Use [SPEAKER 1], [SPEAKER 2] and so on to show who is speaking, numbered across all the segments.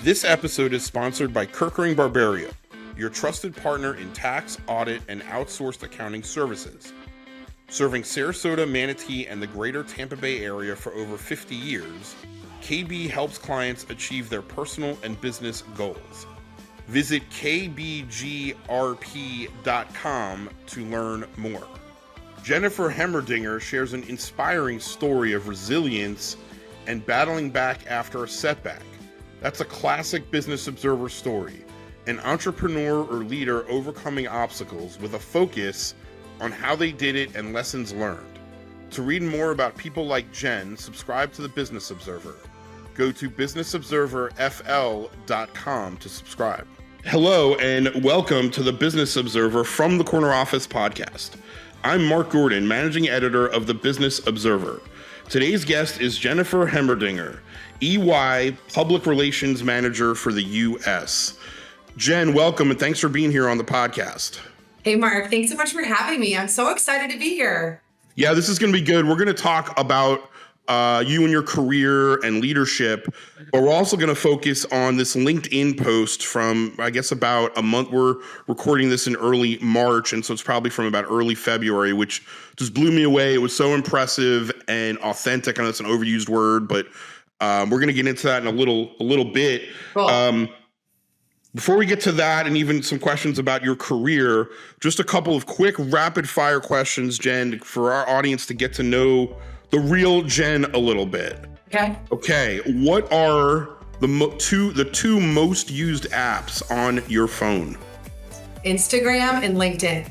[SPEAKER 1] This episode is sponsored by Kerkering Barberio, your trusted partner in tax, audit, and outsourced accounting services. Serving Sarasota, Manatee, and the greater Tampa Bay area for over 50 years, KB helps clients achieve their personal and business goals. Visit kbgrp.com to learn more. Jen Hemmerdinger shares an inspiring story of resilience and battling back after a setback. That's a classic Business Observer story, an entrepreneur or leader overcoming obstacles with a focus on how they did it and lessons learned. To read more about people like Jen, subscribe to the Business Observer. Go to businessobserverfl.com to subscribe. Hello and welcome to the Business Observer from the Corner Office podcast. I'm Mark Gordon, managing editor of the Business Observer. Today's guest is Jennifer Hemmerdinger, EY Public Relations Manager for the U.S. Jen, welcome and thanks for being here on the podcast.
[SPEAKER 2] Hey, Mark, thanks so much for having me. I'm so excited to be here.
[SPEAKER 1] Yeah, this is going to be good. We're going to talk about you and your career and leadership, but we're also going to focus on this LinkedIn post from, I guess, about a month. We're recording this in early March, and so it's probably from about early February, which just blew me away. It was so impressive and authentic. I know it's an overused word, but we're going to get into that in a little bit.
[SPEAKER 2] Cool.
[SPEAKER 1] Before we get to that and even some questions about your career, just a couple of quick rapid fire questions, Jen, for our audience to get to know the real Jen a little bit. Okay. What are the two most used apps on your phone?
[SPEAKER 2] Instagram and LinkedIn.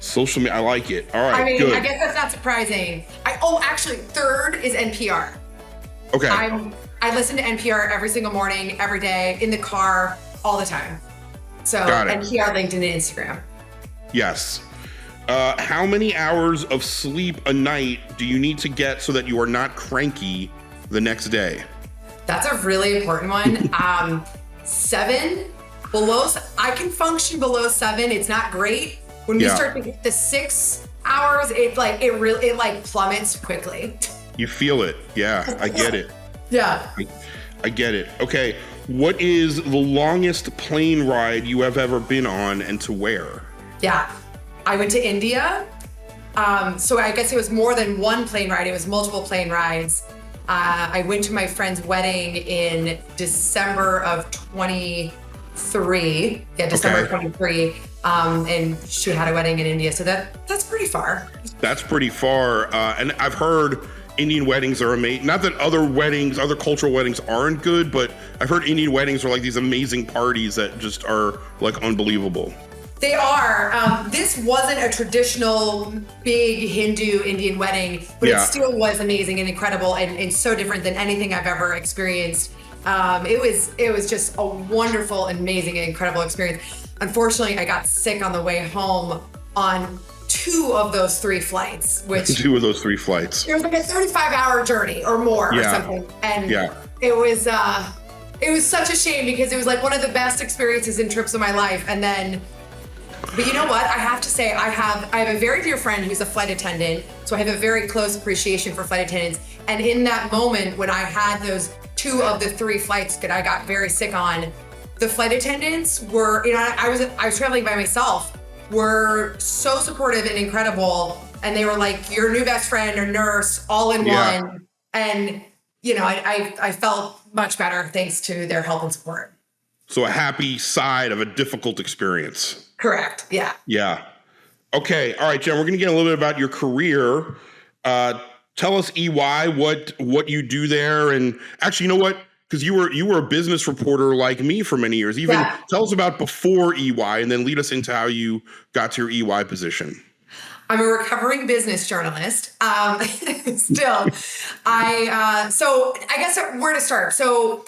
[SPEAKER 1] Social media. I like it. All right.
[SPEAKER 2] I
[SPEAKER 1] good.
[SPEAKER 2] I guess that's not surprising. Actually, third is NPR.
[SPEAKER 1] Okay.
[SPEAKER 2] I listen to NPR every single morning, every day, in the car, all the time. So NPR, LinkedIn, and Instagram.
[SPEAKER 1] Yes. How many hours of sleep a night do you need to get so that you are not cranky the next day?
[SPEAKER 2] That's a really important one. 7 below. I can function below 7. It's not great. When we start to get to 6 hours, it plummets quickly.
[SPEAKER 1] You feel it. Yeah, I get it.
[SPEAKER 2] Yeah.
[SPEAKER 1] I get it. Okay. What is the longest plane ride you have ever been on and to where?
[SPEAKER 2] Yeah. I went to India. So I guess it was more than one plane ride. It was multiple plane rides. I went to my friend's wedding in December of 23. Yeah, December of 23. And she had a wedding in India. So that's pretty far. That's pretty far.
[SPEAKER 1] And I've heard Indian weddings are amazing. Not that other cultural weddings aren't good, but I've heard Indian weddings are like these amazing parties that just are like unbelievable.
[SPEAKER 2] They are. This wasn't a traditional big Hindu Indian wedding, but it still was amazing and incredible and so different than anything I've ever experienced. It was just a wonderful, amazing, and incredible experience. Unfortunately, I got sick on the way home on 2 of those 3 flights. It was like a 35-hour journey or more or something. And it was such a shame because it was like one of the best experiences and trips of my life. But you know what? I have to say, I have a very dear friend who's a flight attendant, so I have a very close appreciation for flight attendants. And in that moment, when I had those 2 of the 3 flights that I got very sick on, the flight attendants were, I was traveling by myself, were so supportive and incredible. And they were like your new best friend or nurse all in one. And, I felt much better thanks to their help and support.
[SPEAKER 1] So a happy side of a difficult experience.
[SPEAKER 2] Correct. Yeah.
[SPEAKER 1] Yeah. Okay. All right, Jen, we're going to get a little bit about your career. Tell us EY, what you do there. And actually, you know what? Because you were a business reporter like me for many years. Tell us about before EY and then lead us into how you got to your EY position.
[SPEAKER 2] I'm a recovering business journalist. Still, so I guess where to start. So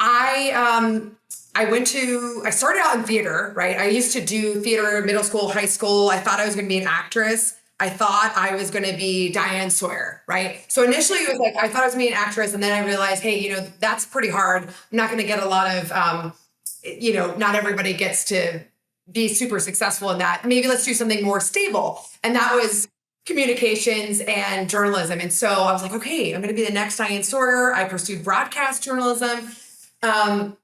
[SPEAKER 2] I started out in theater, right? I used to do theater, middle school, high school. I thought I was going to be an actress. I thought I was going to be Diane Sawyer, right? So initially it was like, I thought I was going to be an actress. And then I realized, hey, that's pretty hard. I'm not going to get a lot of, not everybody gets to be super successful in that. Maybe let's do something more stable. And that was communications and journalism. And so I was like, okay, I'm going to be the next Diane Sawyer. I pursued broadcast journalism. And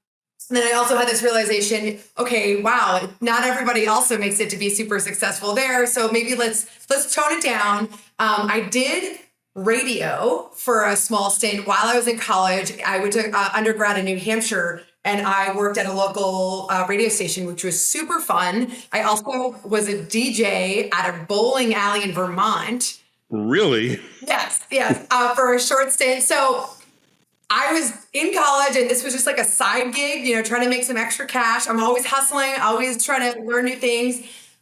[SPEAKER 2] then I also had this realization, okay, wow, not everybody also makes it to be super successful there. So maybe let's tone it down. I did radio for a small stint while I was in college. I went to undergrad in New Hampshire, and I worked at a local radio station, which was super fun. I also was a DJ at a bowling alley in Vermont.
[SPEAKER 1] Really?
[SPEAKER 2] Yes, for a short stint. So I was in college, and this was just like a side gig, trying to make some extra cash. I'm always hustling, always trying to learn new things.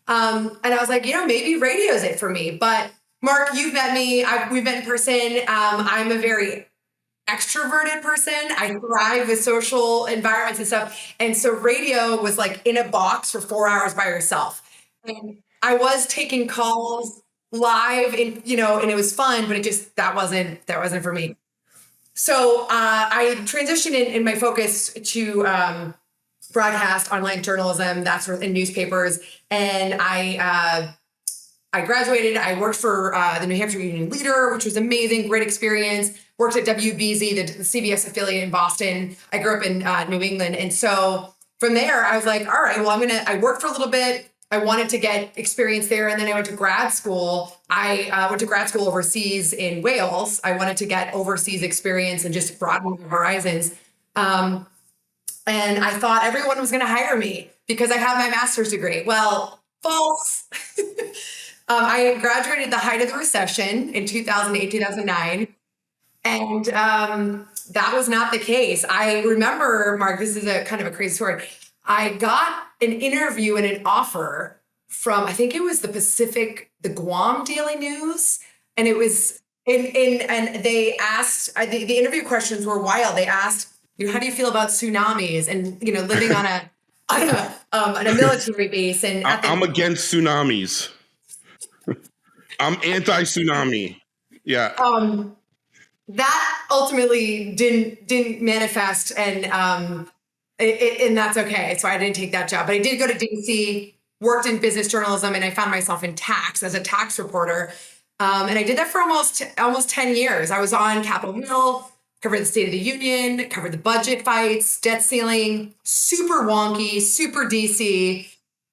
[SPEAKER 2] And I was like, maybe radio is it for me. But Mark, you've met me. We've met in person. I'm a very extroverted person. I thrive with social environments and stuff. And so radio was like in a box for 4 hours by yourself. And I was taking calls live, and it was fun, but that wasn't for me. So I transitioned in my focus to broadcast, online journalism, that's in newspapers. And I graduated. I worked for the New Hampshire Union Leader, which was amazing, great experience. Worked at WBZ, the CBS affiliate in Boston. I grew up in New England. And so from there, I was like, all right, well, I worked for a little bit. I wanted to get experience there. And then I went to grad school. I went to grad school overseas in Wales. I wanted to get overseas experience and just broaden my horizons. And I thought everyone was going to hire me because I have my master's degree. Well, false. I graduated at the height of the recession in 2008, 2009. And that was not the case. I remember, Mark, this is a kind of a crazy story. I got an interview and an offer from, I think it was the Guam Daily News. And it was and they asked, the interview questions were wild. They asked, how do you feel about tsunamis and, living on a military base? And
[SPEAKER 1] I'm against tsunamis. I'm anti-tsunami. Yeah.
[SPEAKER 2] That ultimately didn't manifest, and that's okay. So I didn't take that job, but I did go to DC, worked in business journalism, and I found myself in tax as a tax reporter. And I did that for almost 10 years. I was on Capitol Hill, covered the State of the Union, covered the budget fights, debt ceiling, super wonky, super DC,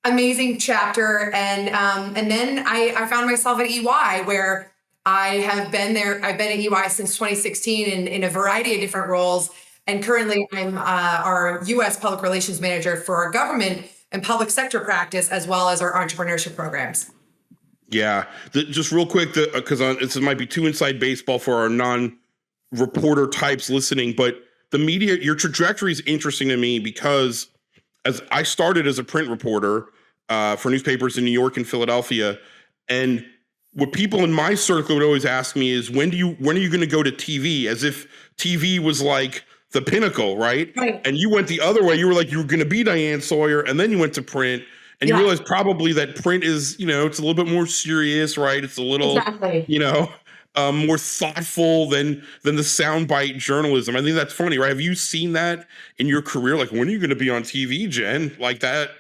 [SPEAKER 2] amazing chapter. And then I found myself at EY, where I have been there. I've been at EY since 2016 in a variety of different roles. And currently I'm our US public relations manager for our government and public sector practice, as well as our entrepreneurship programs.
[SPEAKER 1] Yeah. Just real quick, because this might be too inside baseball for our non-reporter types listening, but the media, your trajectory is interesting to me because as I started as a print reporter for newspapers in New York and Philadelphia, and what people in my circle would always ask me is, when are you going to go to TV? As if TV was like the pinnacle, right? And you went the other way. You were like, you were going to be Diane Sawyer, and then you went to print, and you realized probably that print is, it's a little bit more serious, right? It's a little, more thoughtful than the soundbite journalism. I think that's funny, right? Have you seen that in your career? Like, when are you going to be on TV, Jen? Like that?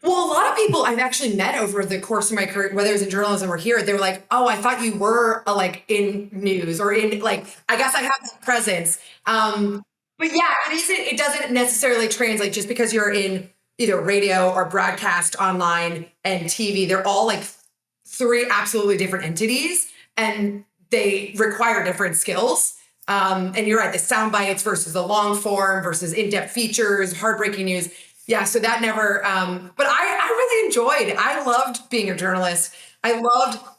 [SPEAKER 2] Well, a lot of people I've actually met over the course of my career, whether it was in journalism or here, they were like, oh, I thought you were in news or I guess I have that presence. But yeah, it doesn't necessarily translate just because you're in either radio or broadcast, online and TV. They're all like three absolutely different entities, and they require different skills. And you're right, the sound bites versus the long form versus in-depth features, heartbreaking news. Yeah, so that never, but I really enjoyed, I loved being a journalist.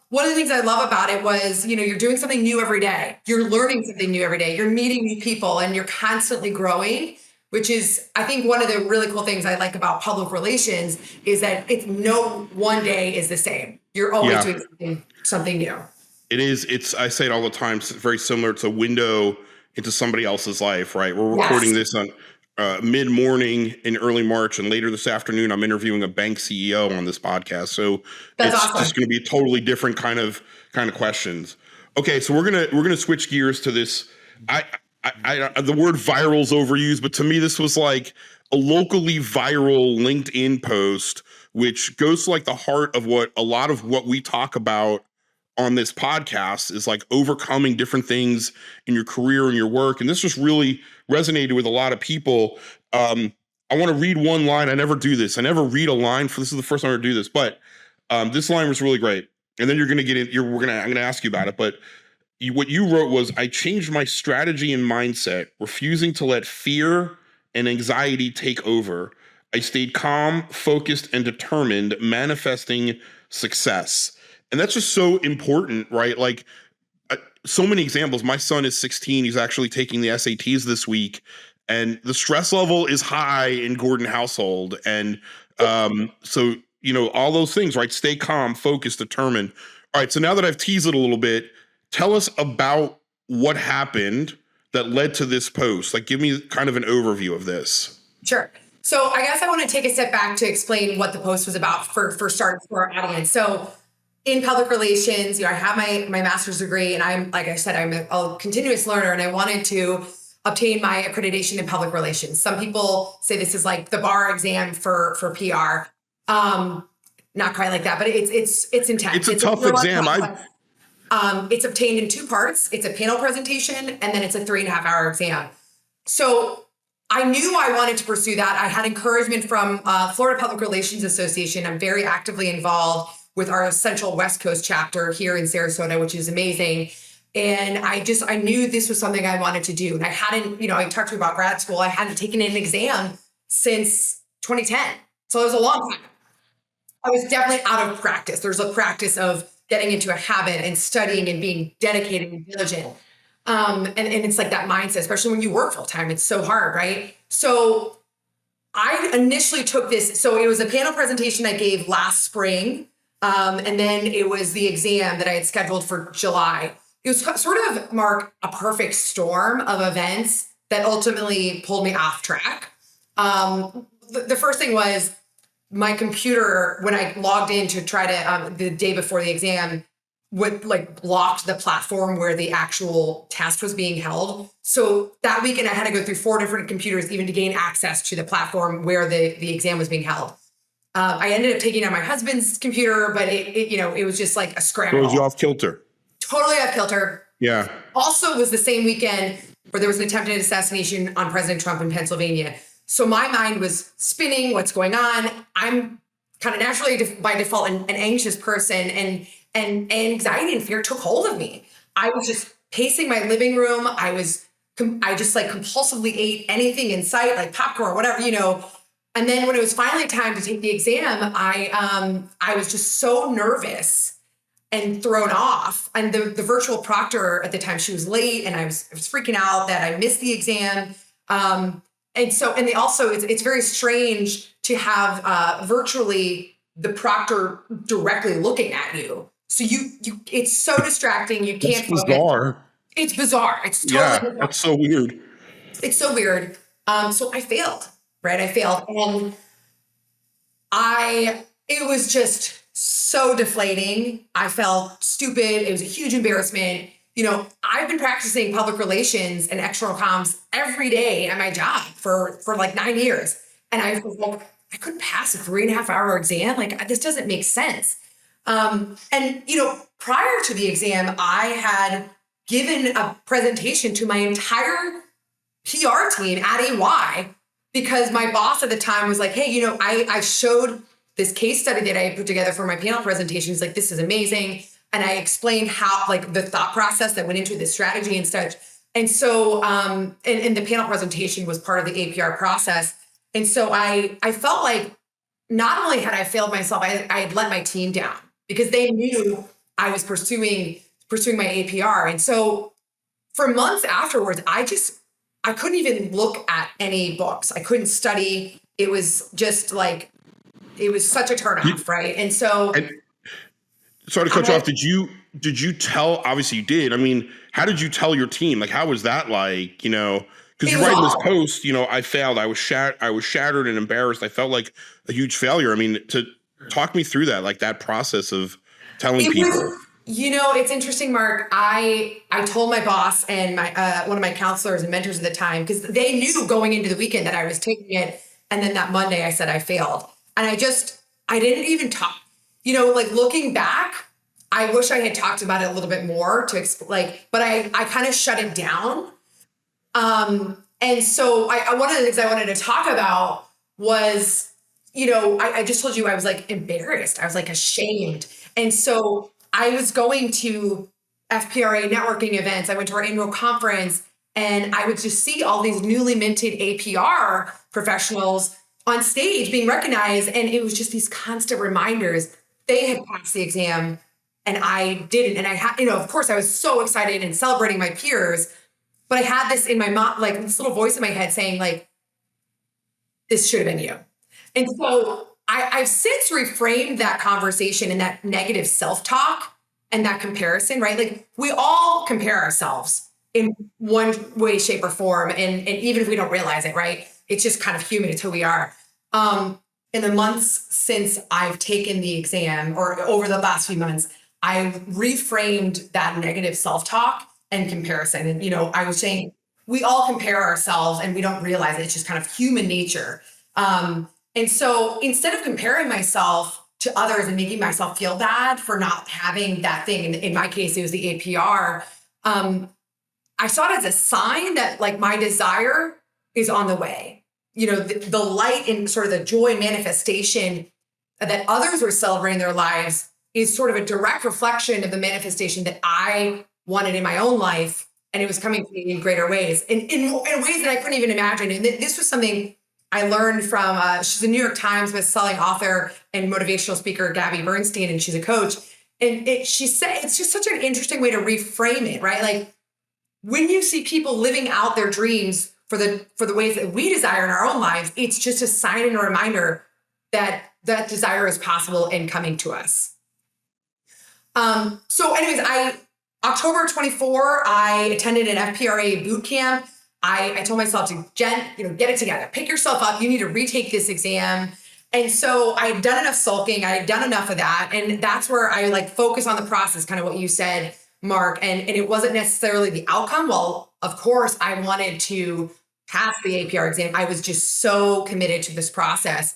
[SPEAKER 2] One of the things I love about it was, you're doing something new every day. You're learning something new every day. You're meeting new people and you're constantly growing, which is, I think, one of the really cool things I like about public relations is that it's no one day is the same. You're always doing something new.
[SPEAKER 1] It is. I say it all the time. It's very similar to a window into somebody else's life, right? We're recording this on mid-morning in early March, and later this afternoon, I'm interviewing a bank CEO on this podcast. So it's awesome. Just going to be a totally different kind of questions. Okay, so we're gonna switch gears to this. I the word viral is overused, but to me, this was like a locally viral LinkedIn post, which goes to like the heart of what a lot of what we talk about on this podcast is like overcoming different things in your career and your work. And this just really resonated with a lot of people. I want to read one line. I never do this. I never read a line for this is the first time I ever do this, but this line was really great. And then you're going to get it. I'm going to ask you about it, but what you wrote was, I changed my strategy and mindset, refusing to let fear and anxiety take over. I stayed calm, focused, and determined, manifesting success. And that's just so important, right? Like so many examples. My son is 16. He's actually taking the SATs this week, and the stress level is high in Gordon household. And so, all those things, right? Stay calm, focused, determined. All right. So now that I've teased it a little bit, tell us about what happened that led to this post. Like, give me kind of an overview of this.
[SPEAKER 2] Sure. So I guess I want to take a step back to explain what the post was about for starters for our audience. So in public relations, I have my master's degree, and I'm, like I said, I'm a continuous learner, and I wanted to obtain my accreditation in public relations. Some people say this is like the bar exam for PR. Not quite like that, but it's intense.
[SPEAKER 1] It's a tough exam.
[SPEAKER 2] It's obtained in two parts. It's a panel presentation, and then it's a 3.5-hour exam. So I knew I wanted to pursue that. I had encouragement from Florida Public Relations Association. I'm very actively involved with our Central West Coast chapter here in Sarasota, which is amazing. And I knew this was something I wanted to do. And I hadn't, I talked to you about grad school. I hadn't taken an exam since 2010. So it was a long time. I was definitely out of practice. There's a practice of getting into a habit and studying and being dedicated and diligent. And it's like that mindset, especially when you work full time, it's so hard, right? So I initially took this. So it was a panel presentation I gave last spring. And then it was the exam that I had scheduled for July. It was sort of, Mark, a perfect storm of events that ultimately pulled me off track. The first thing was my computer, when I logged in to try to, the day before the exam, blocked the platform where the actual test was being held. So that weekend I had to go through 4 different computers even to gain access to the platform where the exam was being held. I ended up taking it on my husband's computer, but it was just like a scramble.
[SPEAKER 1] Throws you off kilter.
[SPEAKER 2] Totally off kilter.
[SPEAKER 1] Yeah.
[SPEAKER 2] Also was the same weekend where there was an attempted assassination on President Trump in Pennsylvania. So my mind was spinning, what's going on? I'm kind of naturally by default an anxious person, and anxiety and fear took hold of me. I was just pacing my living room. I just like compulsively ate anything in sight, like popcorn, whatever, And then when it was finally time to take the exam, I was just so nervous and thrown off. And the virtual proctor at the time, she was late, and I was freaking out that I missed the exam. It's very strange to have virtually the proctor directly looking at you. So it's so distracting. You can't.
[SPEAKER 1] It's bizarre.
[SPEAKER 2] It's bizarre. It's totally bizarre.
[SPEAKER 1] That's so weird.
[SPEAKER 2] It's so weird. So I failed, right? I failed. And it was just so deflating. I felt stupid. It was a huge embarrassment. I've been practicing public relations and external comms every day at my job for like 9 years. And I was like, I couldn't pass a 3.5-hour exam. Like, this doesn't make sense. Prior to the exam, I had given a presentation to my entire PR team at AY because my boss at the time was like, hey, I showed this case study that I put together for my panel presentation. He's like, this is amazing. And I explained how, like, the thought process that went into the strategy and such. And so, and the panel presentation was part of the APR process. And so I felt like not only had I failed myself, I had let my team down because they knew I was pursuing my APR. And so for months afterwards, I couldn't even look at any books. I couldn't study. It was just like, it was such a turnoff, right? And so...
[SPEAKER 1] Sorry to cut you off. Did you tell, obviously you did. I mean, how did you tell your team? Like, how was that like, because you're writing this post, I failed. I was shattered and embarrassed. I felt like a huge failure. I mean, to talk me through that, like that process of telling people.
[SPEAKER 2] It's interesting, Mark. I told my boss and my one of my counselors and mentors at the time, because they knew going into the weekend that I was taking it. And then that Monday I said I failed. And I didn't even talk. Looking back, I wish I had talked about it a little bit more but I kind of shut it down. And so one of the things I wanted to talk about was, I just told you I was like embarrassed. I was like ashamed. And so I was going to FPRA networking events. I went to our annual conference and I would just see all these newly minted APR professionals on stage being recognized. And it was just these constant reminders. They had passed the exam and I didn't. And I had, of course I was so excited and celebrating my peers, but I had this in my mind, like this little voice in my head saying like, this should have been you. And so I've since reframed that conversation and that negative self-talk and that comparison, right? Like we all compare ourselves in one way, shape, or form. And even if we don't realize it, right? It's just kind of human. It's who we are. In the months since I've taken the exam or over the last few months, I reframed that negative self-talk and comparison. And, I was saying we all compare ourselves and we don't realize it. It's just kind of human nature. And so instead of comparing myself to others and making myself feel bad for not having that thing, in my case, it was the APR, I saw it as a sign that like my desire is on the way. The light and sort of the joy manifestation that others were celebrating their lives is sort of a direct reflection of the manifestation that I wanted in my own life. And it was coming to me in greater ways, in ways that I couldn't even imagine. And this was something I learned from, she's a New York Times best-selling author and motivational speaker, Gabby Bernstein, and she's a coach. And she said, it's just such an interesting way to reframe it, right? Like when you see people living out their dreams for the ways that we desire in our own lives, it's just a sign and a reminder that that desire is possible and coming to us. So anyways, October 24, I attended an FPRA boot camp. I told myself to, Jen, get it together, pick yourself up. You need to retake this exam. And so I had done enough sulking. I had done enough of that. And that's where I like focus on the process, kind of what you said, Mark. And it wasn't necessarily the outcome. Well, of course, I wanted to pass the APR exam. I was just so committed to this process.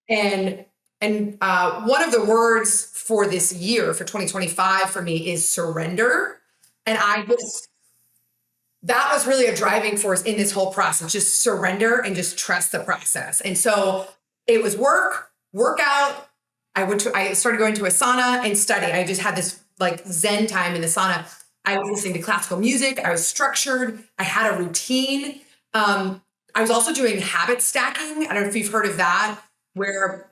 [SPEAKER 2] And one of the words for this year, for 2025 for me, is surrender. And that was really a driving force in this whole process, just surrender and just trust the process. And so it was workout. I started going to a sauna and study. I just had this like Zen time in the sauna. I was listening to classical music. I was structured. I had a routine. I was also doing habit stacking. I don't know if you've heard of that, where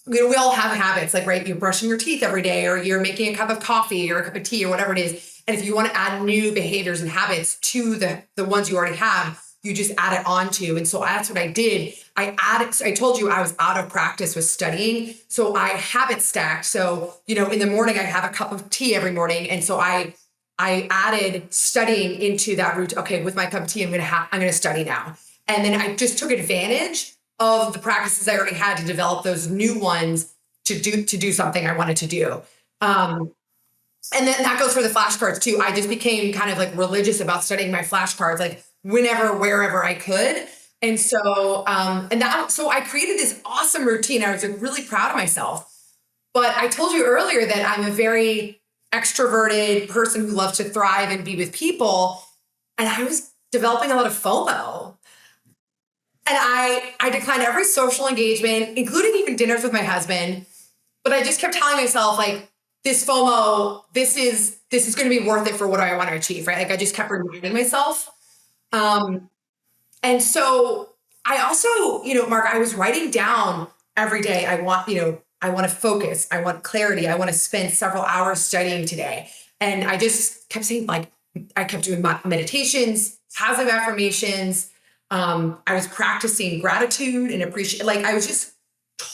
[SPEAKER 2] we all have habits, like, right, you're brushing your teeth every day, or you're making a cup of coffee or a cup of tea or whatever it is. And if you want to add new behaviors and habits to the ones you already have, you just add it onto. And so that's what I did. I told you I was out of practice with studying. So I habit stacked. So, in the morning I have a cup of tea every morning. And so I added studying into that route. Okay, with my cup of tea, I'm going to study now. And then I just took advantage of the practices I already had to develop those new ones to do something I wanted to do. And then that goes for the flashcards too. I just became kind of like religious about studying my flashcards, like whenever, wherever I could. And so, so I created this awesome routine. I was like really proud of myself. But I told you earlier that I'm a very extroverted person who loves to thrive and be with people. And I was developing a lot of FOMO. And I declined every social engagement, including even dinners with my husband. But I just kept telling myself, like, this FOMO, this is going to be worth it for what I want to achieve, right? Like I just kept reminding myself. And so I also, Mark, I was writing down every day. I want to focus. I want clarity. I want to spend several hours studying today. And I just kept saying, like, I kept doing meditations, positive affirmations. I was practicing gratitude and appreciation. Like I was just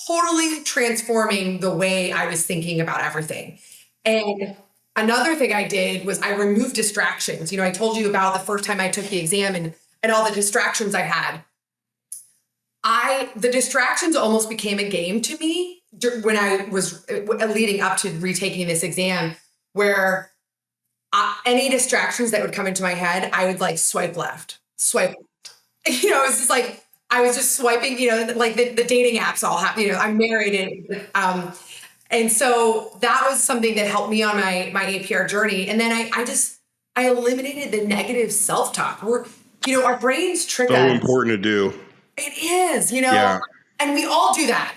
[SPEAKER 2] totally transforming the way I was thinking about everything. And another thing I did was I removed distractions. I told you about the first time I took the exam and all the distractions I had. The distractions almost became a game to me when I was leading up to retaking this exam, where any distractions that would come into my head, I would like swipe left. It was just like, I was just swiping, like the dating apps all happen. I'm married And so that was something that helped me on my APR journey. And then I eliminated the negative self-talk. Our brains trick
[SPEAKER 1] So
[SPEAKER 2] us.
[SPEAKER 1] important to do.
[SPEAKER 2] It is,
[SPEAKER 1] Yeah.
[SPEAKER 2] and we all do that.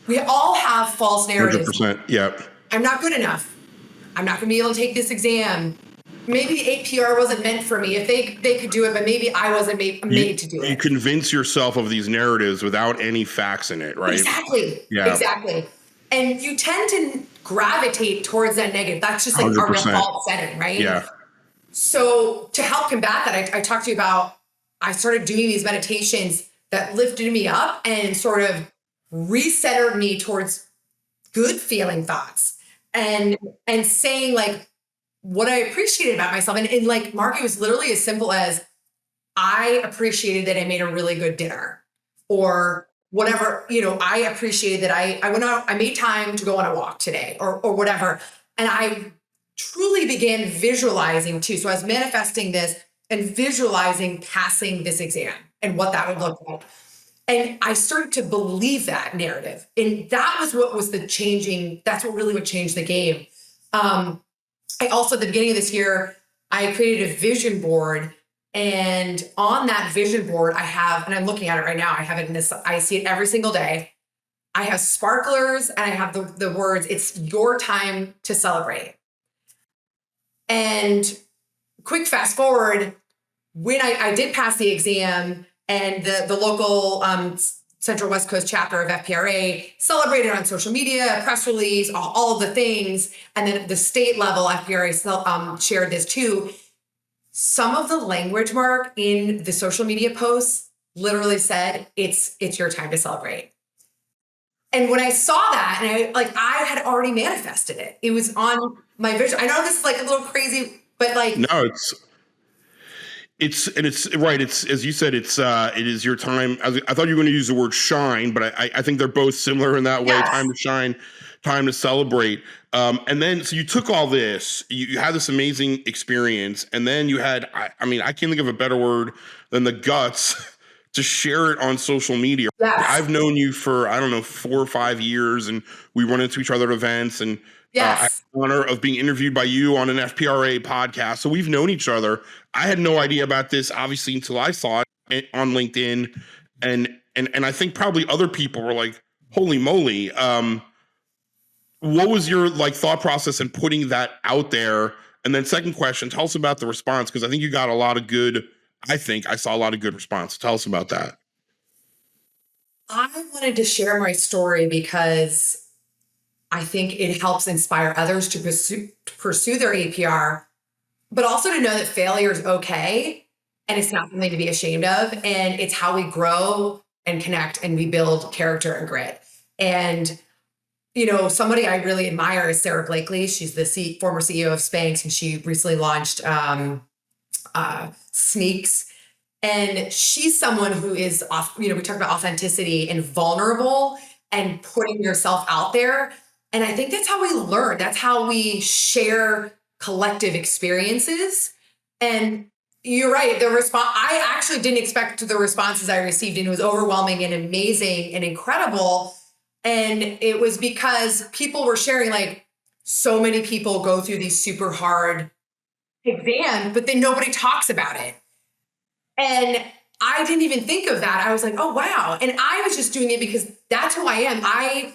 [SPEAKER 2] We all have false narratives.
[SPEAKER 1] 100%. Yeah.
[SPEAKER 2] I'm not good enough. I'm not going to be able to take this exam. Maybe the APR wasn't meant for me. If they could do it, but maybe I wasn't made to do it.
[SPEAKER 1] You convince yourself of these narratives without any facts in it, right?
[SPEAKER 2] Exactly.
[SPEAKER 1] Yeah.
[SPEAKER 2] Exactly. And you tend to gravitate towards that negative. That's just like
[SPEAKER 1] 100%.
[SPEAKER 2] our default setting, right?
[SPEAKER 1] Yeah.
[SPEAKER 2] So to help combat that, I talked to you about, I started doing these meditations that lifted me up and sort of recentered me towards good feeling thoughts and saying like what I appreciated about myself. And like, Mark, it was literally as simple as I appreciated that I made a really good dinner or whatever, I appreciated that I went out, I made time to go on a walk today or whatever. And I truly began visualizing too. So I was manifesting this and visualizing passing this exam and what that would look like. And I started to believe that narrative. And that was what was that's what really would change the game. I also, at the beginning of this year, I created a vision board. And on that vision board, I have, and I'm looking at it right now, I have it in this, I see it every single day. I have sparklers and I have the words, it's your time to celebrate. And quick fast forward, when I did pass the exam and the local Central West Coast chapter of FPRA celebrated on social media, press release, all of the things. And then at the state level, FPRA shared this too. Some of the language, Mark, in the social media posts literally said, it's your time to celebrate. And when I saw that, and I had already manifested it. It was on my vision. I know this is like a little crazy, but like
[SPEAKER 1] no, it's right. It's, as you said, it is your time. I thought you were going to use the word shine, but I think they're both similar in that way.
[SPEAKER 2] Yes.
[SPEAKER 1] Time to shine, time to celebrate. And then, so you took all this, you had this amazing experience, and then you had, I mean, I can't think of a better word than the guts to share it on social media.
[SPEAKER 2] Yes.
[SPEAKER 1] I've known you for, 4 or 5 years, and we run into each other at events, and
[SPEAKER 2] yes.
[SPEAKER 1] I have the honor of being interviewed by you on an FPRA podcast. So we've known each other. I had no idea about this, obviously, until I saw it on LinkedIn. And I think probably other people were like, holy moly. What was your thought process in putting that out there? And then second question, tell us about the response, because I think you got a lot of good, I saw a lot of good response. Tell us about that.
[SPEAKER 2] I wanted to share my story because I think it helps inspire others to pursue their APR, but also to know that failure is okay and it's not something to be ashamed of. And it's how we grow and connect and we build character and grit. And, somebody I really admire is Sarah Blakely. She's the former CEO of Spanx, and she recently launched Sneaks. And she's someone who is, we talk about authenticity and vulnerable and putting yourself out there. And I think that's how we learn. That's how we share collective experiences. And you're right. The response, I actually didn't expect the responses I received, and it was overwhelming and amazing and incredible. And it was because people were sharing, so many people go through these super hard exams, but then nobody talks about it. And I didn't even think of that. I was like, oh, wow. And I was just doing it because that's who I am. I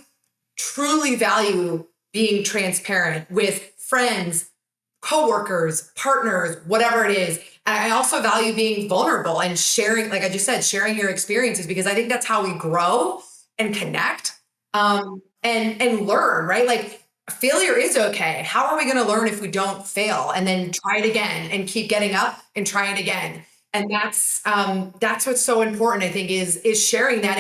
[SPEAKER 2] truly value being transparent with friends, coworkers, partners, whatever it is. And I also value being vulnerable and sharing, like I just said, sharing your experiences, because I think that's how we grow and connect and learn, right? Failure is okay. How are we going to learn if we don't fail and then try it again and keep getting up and try it again? And that's what's so important, I think, is sharing that,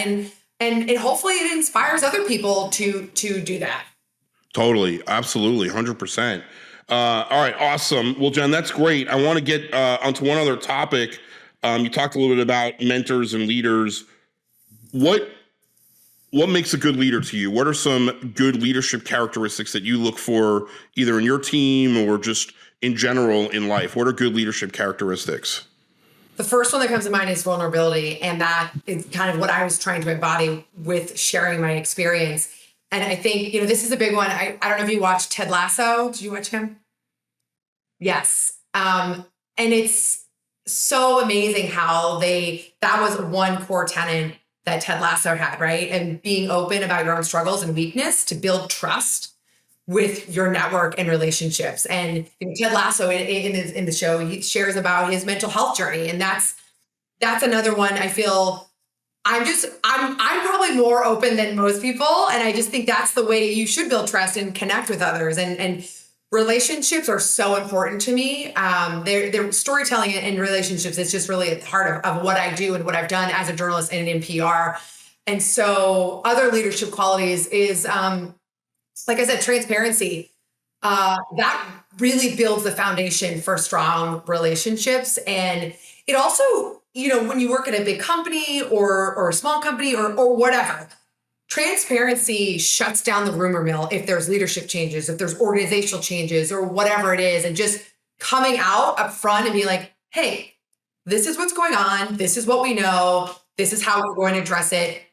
[SPEAKER 2] and hopefully it inspires other people to do that.
[SPEAKER 1] Totally, absolutely, 100%. All right, awesome. Well, Jen, that's great. I want to get onto one other topic. You talked a little bit about mentors and leaders. What makes a good leader to you? What are some good leadership characteristics that you look for, either in your team or just in general in life? What are good leadership characteristics?
[SPEAKER 2] The first one that comes to mind is vulnerability. And that is kind of what I was trying to embody with sharing my experience. And I think, this is a big one. I don't know if you watched Ted Lasso. Did you watch him? Yes. And it's so amazing how that was one core tenet that Ted Lasso had, right? And being open about your own struggles and weakness to build trust with your network and relationships. And Ted Lasso in the show, he shares about his mental health journey. And that's another one. I feel I'm probably more open than most people. And I just think that's the way you should build trust and connect with others. And relationships are so important to me. They're storytelling and relationships. It's just really at the heart of what I do and what I've done as a journalist and in PR. And so other leadership qualities is, like I said, transparency. That really builds the foundation for strong relationships. And it also, when you work at a big company or a small company or whatever, transparency shuts down the rumor mill if there's leadership changes, if there's organizational changes or whatever it is. And just coming out up front and be like, hey, this is what's going on. This is what we know. This is how we're going to address it.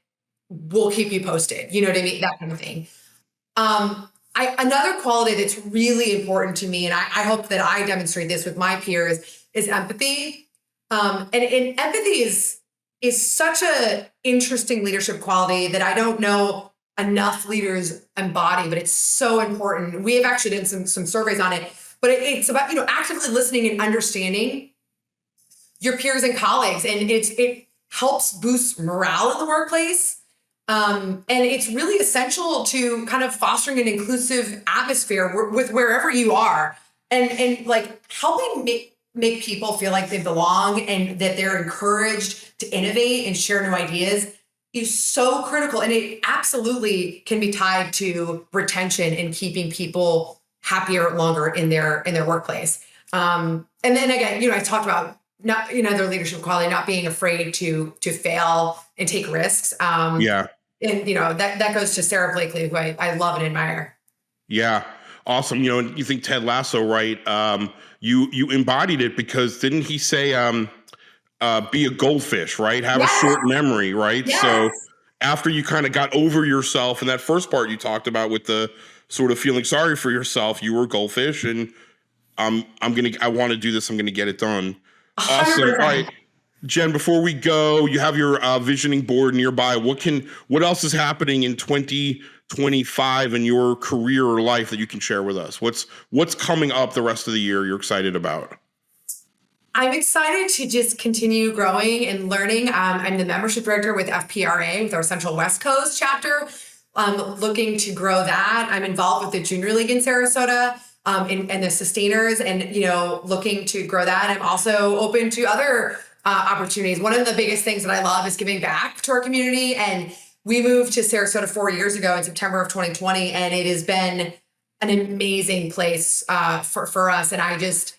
[SPEAKER 2] We'll keep you posted. You know what I mean? That kind of thing. Another quality that's really important to me, and I hope that I demonstrate this with my peers, is empathy. And empathy is such a interesting leadership quality that I don't know enough leaders embody, but it's so important. We have actually done some surveys on it, but it's about, actively listening and understanding your peers and colleagues. And it helps boost morale in the workplace. And it's really essential to kind of fostering an inclusive atmosphere with wherever you are and like helping make people feel like they belong and that they're encouraged to innovate and share new ideas is so critical. And it absolutely can be tied to retention and keeping people happier longer in their workplace. And then again, I talked about not, their leadership quality, not being afraid to fail and take risks.
[SPEAKER 1] Yeah.
[SPEAKER 2] And, that goes to Sarah Blakely, who I love and admire.
[SPEAKER 1] Yeah. Awesome. You think Ted Lasso, right? You embodied it because didn't he say, be a goldfish, right? Have a short memory, right?
[SPEAKER 2] Yes.
[SPEAKER 1] So after you kind of got over yourself in that first part you talked about with the sort of feeling sorry for yourself, you were a goldfish and I want to do this. I'm going to get it done.
[SPEAKER 2] 100%.
[SPEAKER 1] Awesome. All right. Jen, before we go, you have your visioning board nearby. What else is happening in 2025 in your career or life that you can share with us? What's coming up the rest of the year you're excited about?
[SPEAKER 2] I'm excited to just continue growing and learning. I'm the membership director with FPRA, with our Central West Coast chapter. Looking to grow that. I'm involved with the Junior League in Sarasota and the Sustainers and, looking to grow that. I'm also open to other opportunities. One of the biggest things that I love is giving back to our community. And we moved to Sarasota 4 years ago in September of 2020. And it has been an amazing place for us. And I think,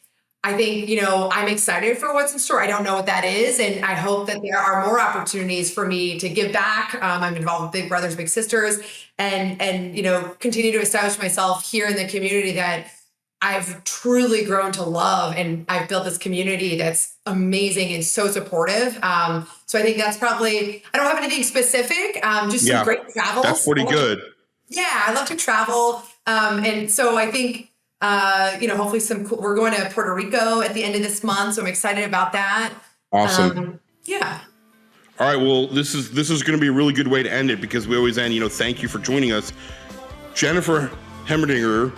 [SPEAKER 2] I'm excited for what's in store. I don't know what that is. And I hope that there are more opportunities for me to give back. I'm involved with Big Brothers, Big Sisters and continue to establish myself here in the community that I've truly grown to love. And I've built this community that's amazing and so supportive. So I think that's probably, I don't have anything specific, just some great travels.
[SPEAKER 1] That's pretty good.
[SPEAKER 2] Yeah, I love to travel. And so I think, hopefully we're going to Puerto Rico at the end of this month. So I'm excited about that.
[SPEAKER 1] Awesome.
[SPEAKER 2] Yeah.
[SPEAKER 1] All right. Well, this is going to be a really good way to end it because we always end, thank you for joining us. Jennifer Hemmerdinger,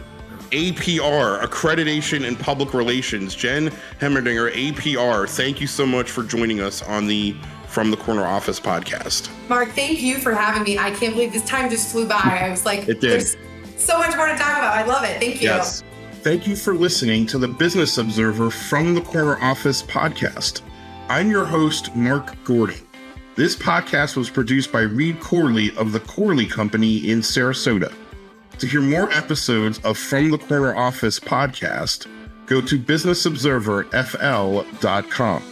[SPEAKER 1] APR, Accreditation and Public Relations. Jen Hemmerdinger, APR, thank you so much for joining us on the From the Corner Office podcast.
[SPEAKER 2] Mark, thank you for having me. I can't believe this time just flew by. I was like,
[SPEAKER 1] it did.
[SPEAKER 2] There's so much more to talk about. I love it. Thank you.
[SPEAKER 1] Yes. Thank you for listening to the Business Observer From the Corner Office podcast. I'm your host, Mark Gordon. This podcast was produced by Reed Corley of the Corley Company in Sarasota. To hear more episodes of From the Corner Office podcast, go to businessobserverfl.com.